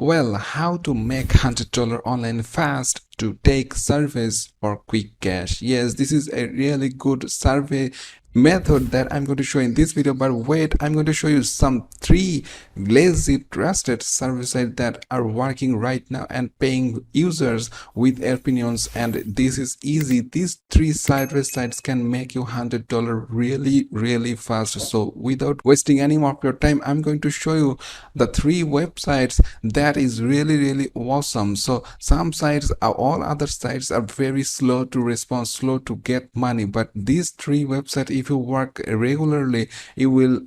Well, how to make $100 online fast to take surveys for quick cash. Yes, this is a really good survey method that I'm going to show in this video, but wait, I'm going to show you some three lazy trusted survey sites that are working right now and paying users with opinions, and this is easy. These three survey sites can make you $100 really fast. So without wasting any more of your time, I'm going to show you the three websites that is really awesome. So some sites are, all other sites are very slow to respond, slow to get money, but these three websites, if you work regularly, you will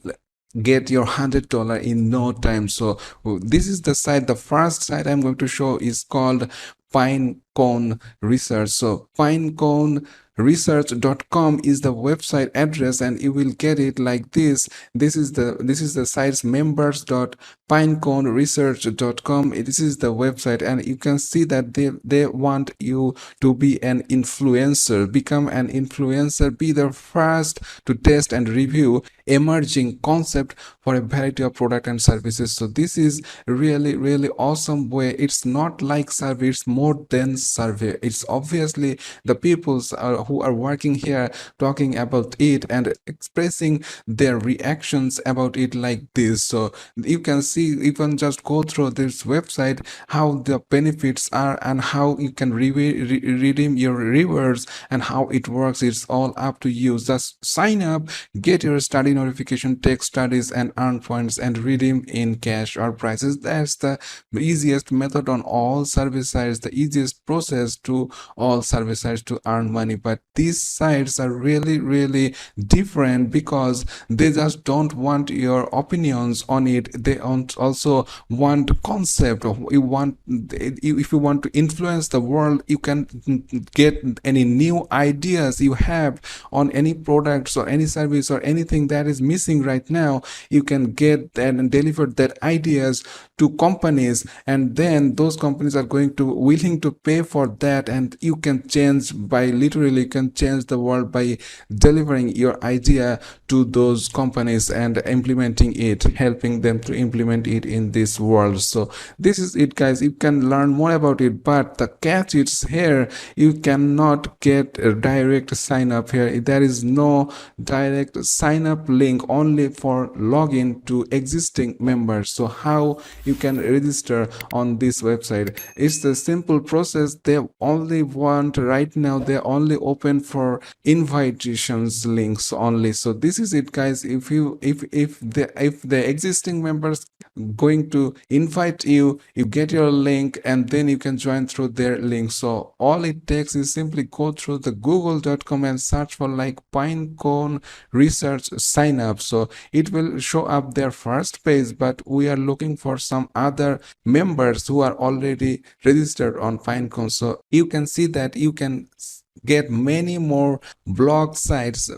get your $100 in no time. So this is the site. The first site I'm going to show is called Pinecone Research. So pineconeresearch.com is the website address, and you will get it like this. This is the site's members.pineconeresearch.com. This is the website, and you can see that they want you to be an influencer, become an influencer, be the first to test and review emerging concept for a variety of product and services. So this is really awesome way. It's not like survey, it's more than survey. It's obviously the peoples who are working here talking about it and expressing their reactions about it like this. So you can see, you can just go through this website how the benefits are and how you can redeem your rewards and how it works. It's all up to you. Just sign up, get your study notification, take studies and earn points and redeem in cash or prizes. That's the easiest method on all service sites, the easiest process to all service sites to earn money. But these sites are really different because they just don't want your opinions on it. They also want concept. If you want to influence the world, you can get any new ideas you have on any products or any service or anything that is missing right now. You can get that and deliver that ideas to companies, and then those companies are going to willing to pay for that, and you can change by literally can change the world by delivering your idea to those companies and implementing it, helping them to implement it in this world. So this is it, guys. You can learn more about it, but the catch is here: you cannot get a direct sign up here. There is no direct sign up link, only for login to existing members. So how you can register on this website? It's a simple process. They only want right now, they're only open for invitations links only. So this is it, guys. If the existing members going to invite you, you get your link and then you can join through their link. So all it takes is simply go through the google.com and search for like Pinecone Research sign up. So it will show up their first page, but we are looking for some other members who are already registered on Pinecone. So you can see that you can get many more blog sites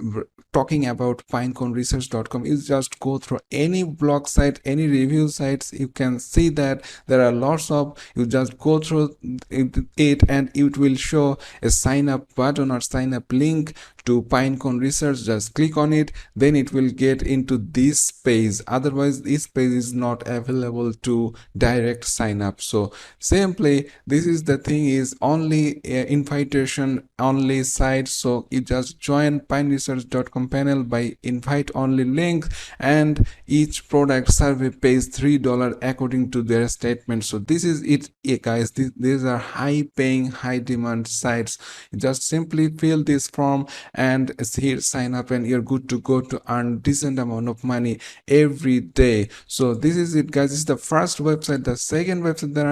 talking about pineconeresearch.com. You just go through any blog site, any review sites, you can see that there are lots of, you just go through it and it will show a sign up button or sign up link to Pinecone Research. Just click on it, then it will get into this page. Otherwise this page is not available to direct sign up. So simply this is the thing, is only invitation only site. So you just join pineresearch.com panel by invite only link, and each product survey pays $3 according to their statement. So this is it, guys. These are high paying, high demand sites. You just simply fill this form and here sign up and you're good to go to earn decent amount of money every day. So this is it, guys. This is the first website. The second website that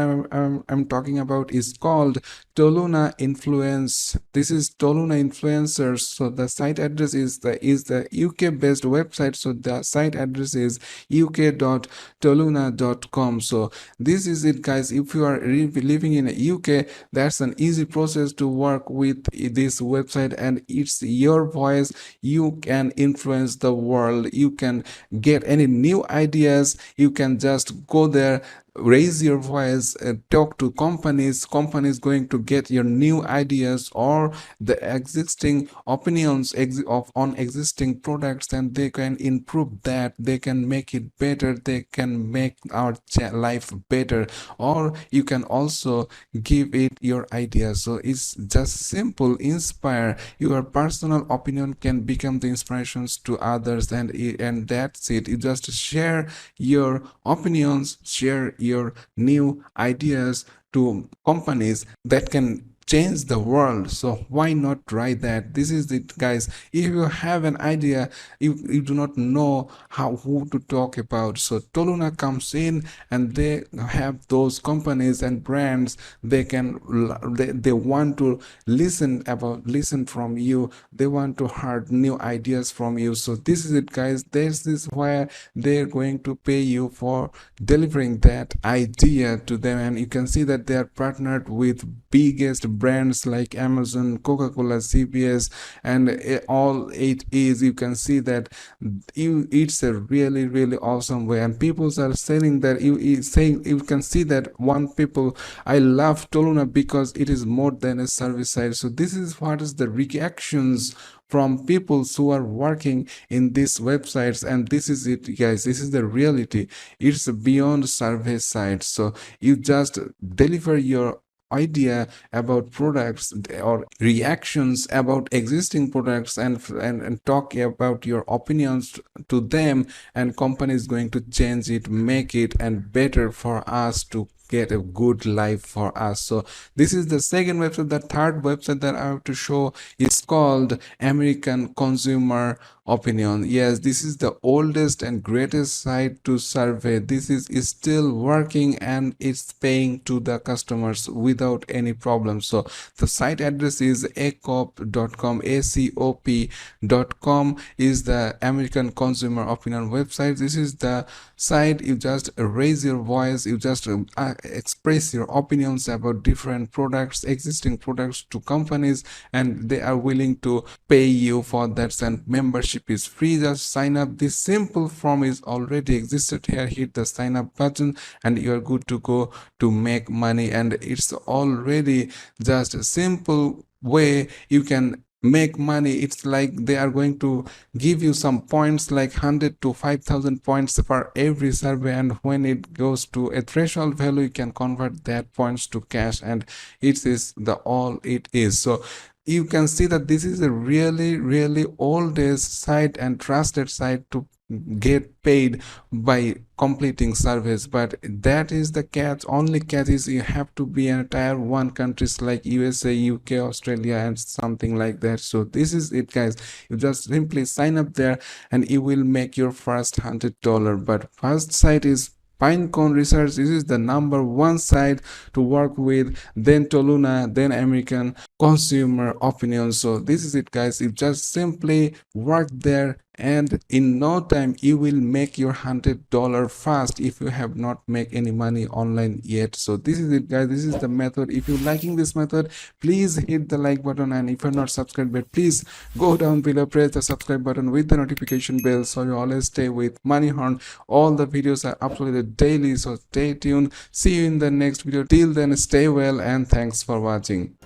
I'm talking about is called Toluna Influence. This is Toluna Influencers. So the site address is the UK based website. So the site address is uk.toluna.com. So this is it, guys. If you are living in UK, that's an easy process to work with this website, and it's your voice. You can influence the world. You can get any new ideas. You can just go there, raise your voice, talk to companies going to get your new ideas or the existing opinions on existing products, and they can improve that, they can make it better, they can make our life better. Or you can also give it your ideas. So it's just simple, inspire. Your personal opinion can become the inspirations to others, and that's it. You just share your opinions, share your new ideas to companies that can change the world. So why not try that? This is it, guys. If you have an idea, you do not know who to talk about, so Toluna comes in, and they have those companies and brands. They want to listen from you. They want to hear new ideas from you. So this is it, guys. This is where they're going to pay you for delivering that idea to them. And you can see that they are partnered with biggest brands like Amazon, Coca-Cola, CBS, and all it is. You can see that it's a really awesome way, and people are saying that you can see that one people, I love Toluna because it is more than a service site. So this is what is the reactions from people who are working in these websites. And this is it, guys. This is the reality. It's beyond survey sites. So you just deliver your idea about products or reactions about existing products, and talk about your opinions to them, and company is going to change it, make it and better for us to get a good life for us. So this is the second website. The third website that I have to show is called American Consumer Opinion. Yes, this is the oldest and greatest site to survey. This is still working, and it's paying to the customers without any problem. So the site address is acop.com. acop.com is the American Consumer Opinion website. This is the site. You just raise your voice, you just express your opinions about different products, existing products, to companies, and they are willing to pay you for that. And membership is free. Just sign up. This simple form is already existed here. Hit the sign up button and you are good to go to make money. And it's already just a simple way you can make money. It's like they are going to give you some points, like 100 to 5,000 points for every survey, and when it goes to a threshold value, you can convert that points to cash, and it is the all it is. So you can see that this is a really oldest site and trusted site to get paid by completing surveys. But that is the catch. Only catch is you have to be in tier 1 countries like USA, UK, Australia, and something like that. So this is it, guys. You just simply sign up there and you will make your first $100. But first site is Pinecone Research. This is the number 1 site to work with, then Toluna, then American Consumer Opinion. So this is it, guys. You just simply work there, and in no time you will make your $100 fast if you have not made any money online yet. So this is it, guys. This is the method. If you're liking this method, please hit the like button, and if you're not subscribed yet, please go down below, press the subscribe button with the notification bell, so you always stay with Money Horn. All the videos are uploaded daily, so stay tuned. See you in the next video. Till then, stay well, and thanks for watching.